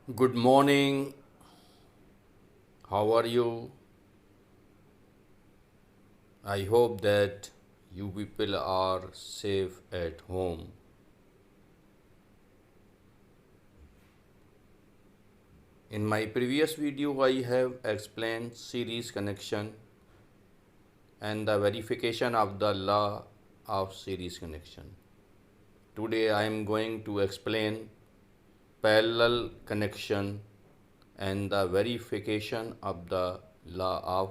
Good morning. How are you? I hope that you people are safe at home. In my previous video, I have explained series connection and the verification of the law of series connection. Today, I am going to explain parallel connection and the verification of the law of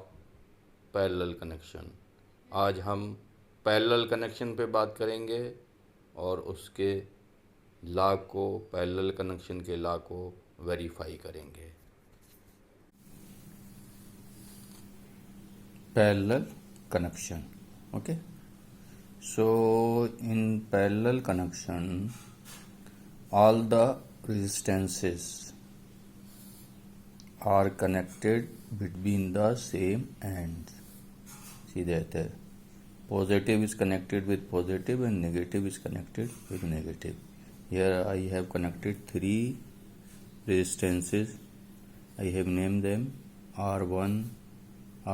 parallel connection. आज हम parallel connection पे बात करेंगे और उसके law को, parallel connection के law को वेरीफाई करेंगे। Parallel connection, okay. So in parallel connection all the resistances are connected between the same ends. See that positive is connected with positive and negative is connected with negative. Here I have connected three resistances. I have named them R1,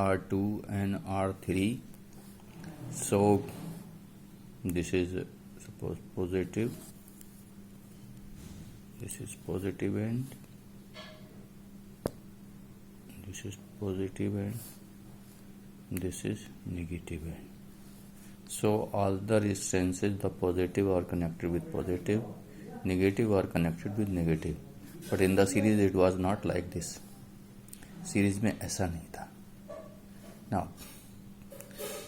R2 and R3. So this is suppose positive, this is positive end, this is positive end, this is negative end. So all the resistances, the positive are connected with positive, negative are connected with negative. But in the series it was not like this. Series में ऐसा नहीं था। Now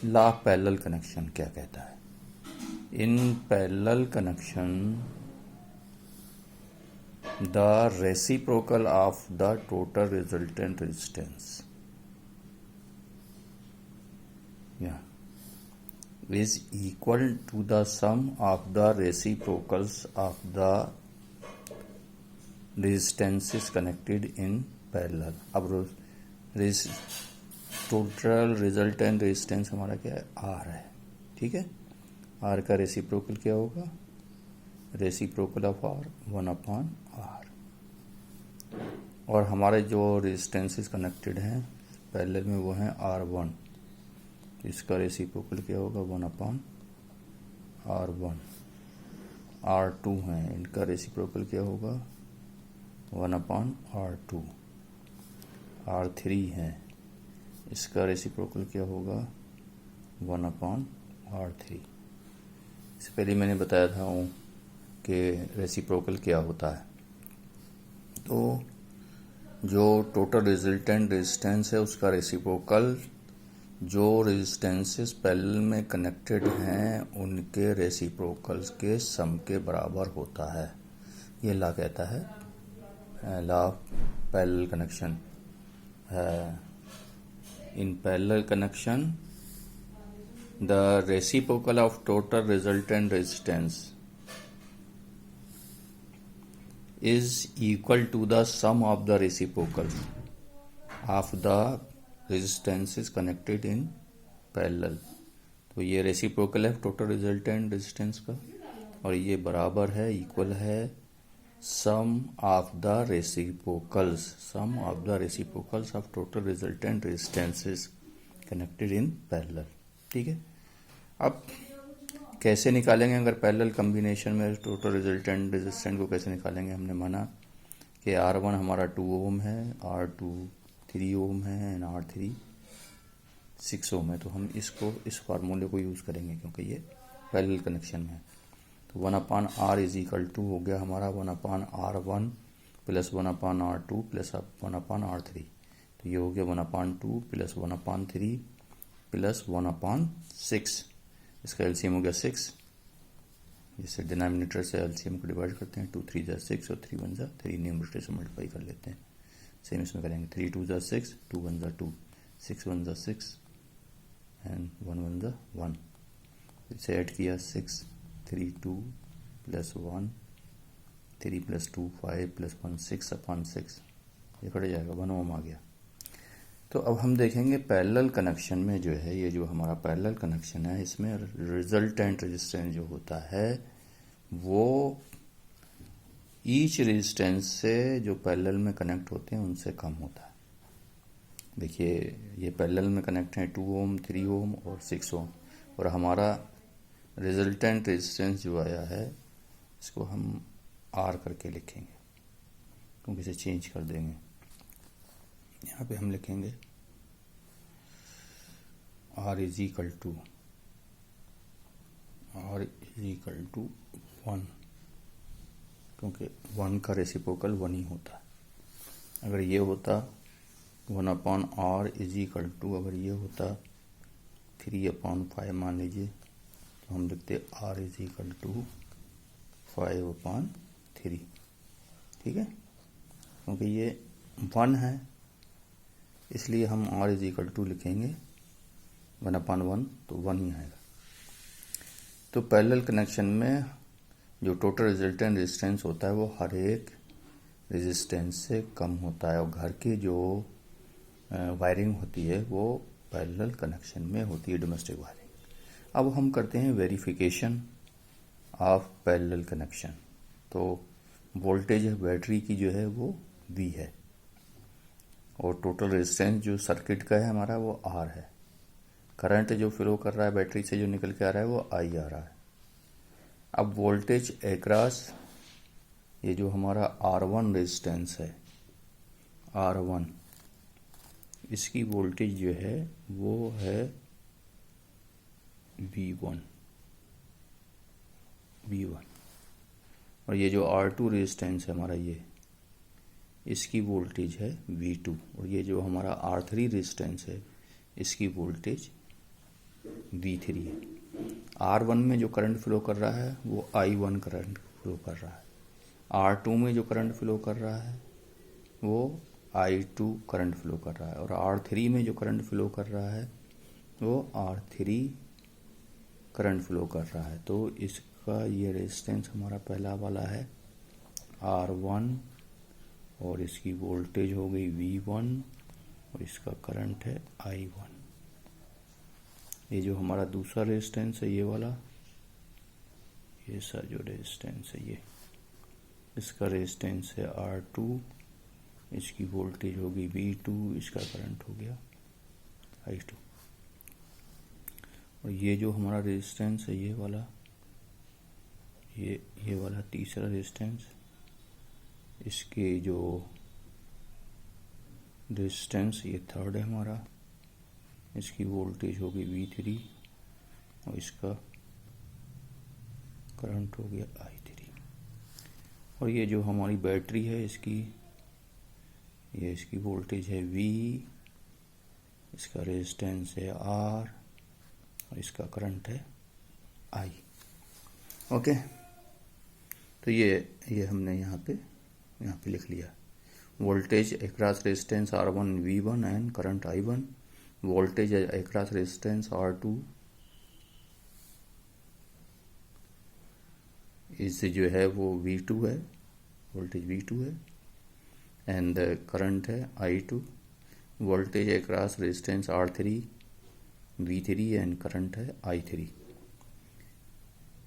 law of parallel connection क्या कहता है? In parallel connection the reciprocal of the total resultant resistance is equal to the sum of the reciprocals of the resistances connected in parallel। अब total resultant resistance हमारा क्या है? R है, ठीक है। R का रेसिप्रोकल क्या होगा? Reciprocal of R 1/R। और हमारे जो रेजिस्टेंसेस कनेक्टेड हैं पैरेलल में वो हैं R1, इसका रेसिप्रोकल क्या होगा? 1/R1। R2 हैं, इनका रेसिप्रोकल क्या होगा? 1/R2। R3 हैं, इसका रेसिप्रोकल क्या होगा? 1/R3। इससे पहले मैंने बताया था कि रेसिप्रोकल क्या होता है। तो जो टोटल रिजल्टेंट रेजिस्टेंस है उसका रेसिप्रोकल जो रेजिस्टेंसेस पैरेलल में कनेक्टेड हैं उनके रेसिप्रोकल्स के सम के बराबर होता है। ये लॉ कहता है, law of parallel connection. In parallel connection the reciprocal of total resultant resistance is equal to the sum of the reciprocals of the resistances connected in parallel। तो ये रेसिप्रोकल है टोटल रिजल्टेंट रेजिस्टेंस का और ये बराबर है, equal है sum of the reciprocals, sum of the reciprocals of total resultant resistances connected in parallel, ठीक है। अब कैसे निकालेंगे? अगर पैरेलल कम्बिनेशन में टोटल रिजल्टेंट रेजिस्टेंस को कैसे निकालेंगे? हमने माना कि R1 हमारा 2 ओम है, R2 3 ओम है एंड R3 6 ओम है। तो हम इस फार्मूले को यूज़ करेंगे क्योंकि ये पैरेलल कनेक्शन में है। तो 1/R इज इक्वल टू हो गया हमारा 1/R1 plus 1/R2 plus 1/R3। तो ये हो गया 1/2 प्लस 1/3 प्लस 1/6। इसका एलसीएम हो गया 6। जिससे डिनोमिनेटर से एलसीएम को डिवाइड करते हैं, 2 3 6 और 3 1 3, न्यूमरेटर से मल्टीप्लाई कर लेते हैं। सेम इसमें करेंगे, 3 2 6, 2 1 2, 6 1 6 एंड 1 1 1। इसे ऐड किया 6 3 2 प्लस 1 3 प्लस 2 5 प्लस 1 6/6। ये कट जाएगा, 1 ओम आ गया। तो अब हम देखेंगे पैरेलल कनेक्शन में जो है, ये जो हमारा पैरेलल कनेक्शन है इसमें रिजल्टेंट रेजिस्टेंस जो होता है वो ईच रेजिस्टेंस से जो पैरेलल में कनेक्ट होते हैं उनसे कम होता है। देखिए ये पैरेलल में कनेक्ट हैं 2 ओम, 3 ओम और 6 ओम, और हमारा रिजल्टेंट रेजिस्टेंस जो आया है इसको हम R करके लिखेंगे, क्योंकि इसे चेंज कर देंगे। यहाँ पे हम लिखेंगे R इज इक्वल टू 1, क्योंकि 1 का रेसिप्रोकल 1 ही होता है। अगर ये होता 1/R इज इक्वल टू, अगर ये होता 3/5 मान लीजिए, तो हम लिखते R इज इक्वल टू 5/3। ठीक है, क्योंकि ये 1 है इसलिए हम R इज इक्वल टू लिखेंगे 1/1, तो 1 ही आएगा। तो पैरेलल कनेक्शन में जो टोटल रिजल्टेंट रेजिस्टेंस होता है वो हर एक रेजिस्टेंस से कम होता है, और घर की जो वायरिंग होती है वो पैरेलल कनेक्शन में होती है, डोमेस्टिक वायरिंग। अब हम करते हैं वेरिफिकेशन ऑफ पैरेलल कनेक्शन। तो वोल्टेज बैटरी की जो है वो V है, और टोटल रेजिस्टेंस जो सर्किट का है हमारा वो R है। करंट जो फ्लो कर रहा है बैटरी से जो निकल के आ रहा है वो I आ रहा है। अब वोल्टेज एक्रॉस ये जो हमारा R1 रेजिस्टेंस है, R1, इसकी वोल्टेज जो है वो है V1, और ये जो R2 रेजिस्टेंस है हमारा ये, इसकी वोल्टेज है V2, और ये जो हमारा R3 रेजिस्टेंस है इसकी वोल्टेज V3 है। R1 में जो करंट फ्लो कर रहा है वो I1 करंट फ्लो कर रहा है, R2 में जो करंट फ्लो कर रहा है वो I2 करंट फ्लो कर रहा है, और R3 में जो करंट फ्लो कर रहा है वो R3 करंट फ्लो कर रहा है। तो इसका ये रेजिस्टेंस हमारा पहला वाला है R1, और इसकी वोल्टेज हो गई V1, और इसका करंट है I1। ये जो हमारा दूसरा रेजिस्टेंस है ये वाला, ये सा जो रेजिस्टेंस है ये, इसका रेजिस्टेंस है R2, इसकी वोल्टेज होगी V2, इसका करंट हो गया I2। और ये जो हमारा रेजिस्टेंस है ये वाला, ये वाला तीसरा रेजिस्टेंस, इसके जो रेजिस्टेंस ये थर्ड है हमारा, इसकी वोल्टेज होगी V3, और इसका करंट हो गया I3। और ये जो हमारी बैटरी है इसकी वोल्टेज है V, इसका रेजिस्टेंस है R, और इसका करंट है I। ओके, तो ये हमने यहाँ पे लिख लिया। Voltage across resistance R1 V1 and current I1, voltage across resistance R2 इससे जो है वो V2 है, वोल्टेज V2 है, एंड करंट है I2। Voltage across resistance R3 V3 and current है I3।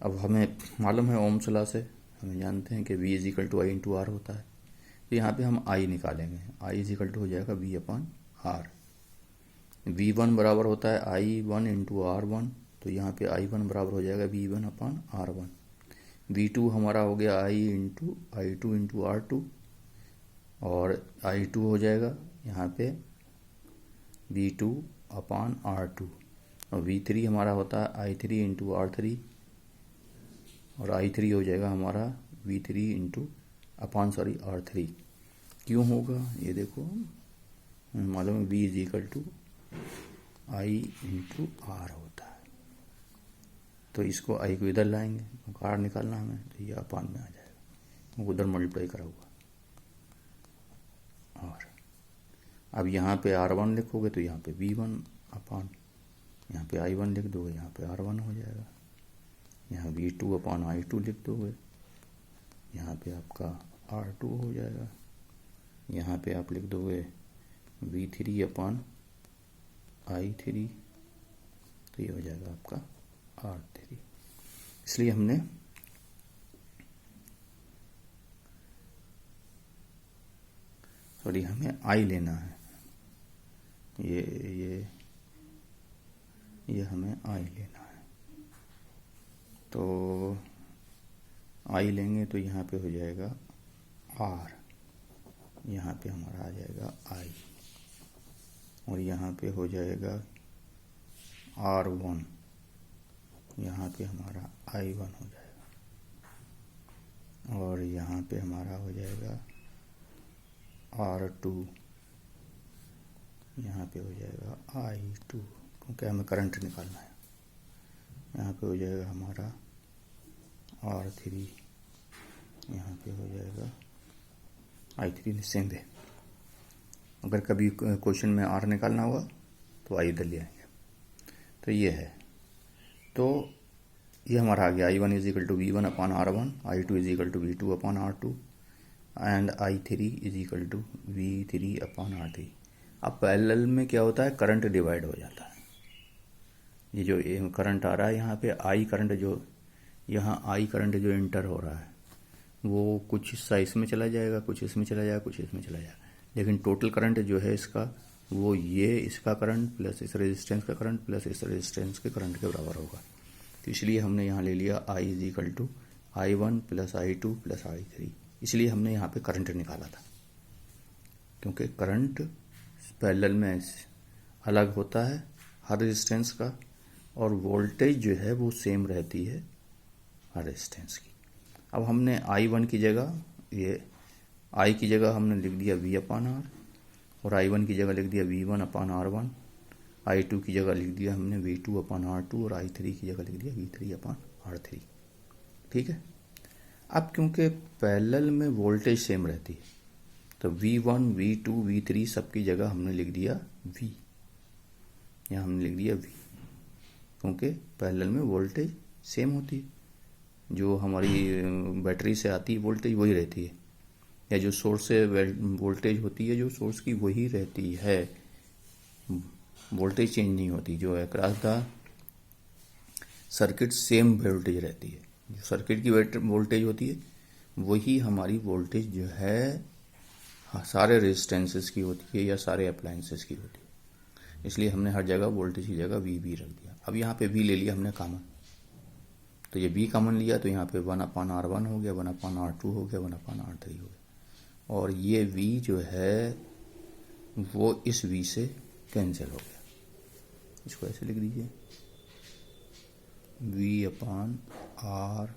अब हमें मालूम है ओम्स लॉ से, हमें जानते हैं कि V is equal to I into R होता है, तो यहाँ पे हम I निकालेंगे। I इज इक्वल टू हो जाएगा V/R। V1 बराबर होता है I1 इंटू R1, तो यहाँ पे I1 बराबर हो जाएगा V1/R1। V2 हमारा हो गया I2 इंटू R2, और I2 हो जाएगा यहाँ पे V2/R2, और V3 हमारा होता है I3 इंटू R3, और I3 हो जाएगा हमारा V3 इंटू R3। क्यों होगा ये देखो, मालूम है V is equal to I into R होता है, तो इसको I को इधर लाएंगे, R निकालना हमें, तो ये अपान में आ जाएगा, उधर मल्टीप्लाई करा हुआ। और अब यहाँ पे R1 लिखोगे तो यहाँ पे V1 अपान, यहाँ पे I1 लिख दोगे, यहाँ पे R1 हो जाएगा। यहाँ V2/I2 लिख दोगे, यहाँ पे आपका R2 हो जाएगा। यहाँ पे आप लिख दोगे V3/I3, तो ये हो जाएगा आपका R3। इसलिए हमने सॉरी हमें आई लेना है, ये हमें आई लेना है। तो आई लेंगे तो यहाँ पे हो जाएगा आर, यहाँ पे हमारा आ जाएगा आई, और यहाँ पे हो जाएगा R1, यहाँ पे हमारा I1 हो जाएगा, और यहाँ पे हमारा हो जाएगा R2, यहाँ पे हो जाएगा I2, क्योंकि हमें करंट निकालना है। यहाँ पे हो जाएगा हमारा R3, यहाँ पे हो जाएगा I3 निश्चिंत है। अगर कभी क्वेश्चन में R निकालना होगा तो I इधर ले आएंगे। तो ये है, तो ये हमारा आ गया I1 is equal to V1 upon R1, I2 is equal to V2 upon R2 and I3 is equal to V3 upon R3। अब पैरेलल में क्या होता है, करंट डिवाइड हो जाता है। ये जो करंट आ रहा है यहाँ पे I करंट, जो यहाँ I करंट जो इंटर हो रहा है वो कुछ हिस्सा इसमें चला जाएगा, कुछ इसमें चला जाएगा, कुछ इसमें चला जाएगा, लेकिन टोटल करंट जो है इसका वो ये इसका करंट प्लस इस रेजिस्टेंस का करंट प्लस इस रेजिस्टेंस के करंट के बराबर होगा। तो इसलिए हमने यहाँ ले लिया I is equal to I1 plus I2 plus I3। इसलिए हमने यहाँ पे करंट निकाला था, क्योंकि करंट पैरेलल में अलग होता है हर रेजिस्टेंस का, और वोल्टेज जो है वो सेम रहती है हर रेजिस्टेंस की। अब हमने I1 की जगह, ये I की जगह हमने लिख दिया V अपान R, और I1 की जगह लिख दिया V1 अपान R1, I2 की जगह लिख दिया हमने V2 अपान R2, और I3 की जगह लिख दिया V3 अपान R3। ठीक है। अब क्योंकि पैरेलल में वोल्टेज सेम रहती है तो V1, V2, V3 सबकी जगह हमने लिख दिया V, यहाँ हमने लिख दिया V, क्योंकि पैरेलल में वोल्टेज सेम होती है। जो हमारी बैटरी से आती है वोल्टेज वही रहती है, या जो सोर्स से वोल्टेज होती है जो सोर्स की वही रहती है, वोल्टेज चेंज नहीं होती। जो across the circuit same voltage रहती है, जो सर्किट की वोल्टेज होती है वही हमारी वोल्टेज जो है सारे रेजिस्टेंसेस की होती है या सारे अप्लायंसेस की होती है। इसलिए हमने हर जगह वोल्टेज की जगह V रख दिया। अब यहाँ पे V ले लिया हमने कॉमन, तो ये V कॉमन लिया तो यहाँ पे 1 अपान R1 हो गया, 1 अपान R2 हो गया, 1 अपान R3 हो गया, और ये V जो है वो इस V से कैंसिल हो गया। इसको ऐसे लिख दीजिए, V upon R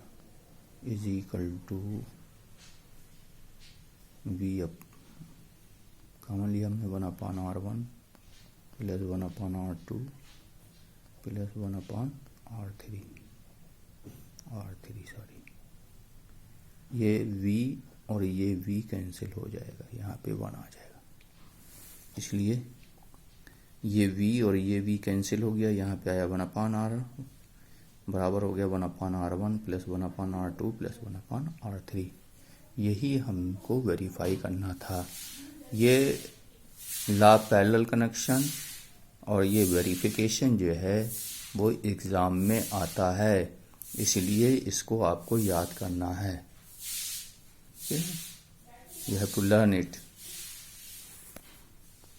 is equal to V अप कॉमन लिया हमने 1 upon R1 plus 1 upon R2 plus 1 upon R3 sorry, ये V और ये V कैंसिल हो जाएगा, यहाँ पे 1 आ जाएगा। इसलिए ये V और ये V कैंसिल हो गया, यहाँ पे आया 1 अपान R बराबर हो गया 1 upon R1 plus 1 upon R2 plus 1 upon R3। यही हमको वेरीफाई करना था। ये ला पैरेलल कनेक्शन और ये वेरिफिकेशन जो है वो एग्ज़ाम में आता है, इसलिए इसको आपको याद करना है। You have to learn it.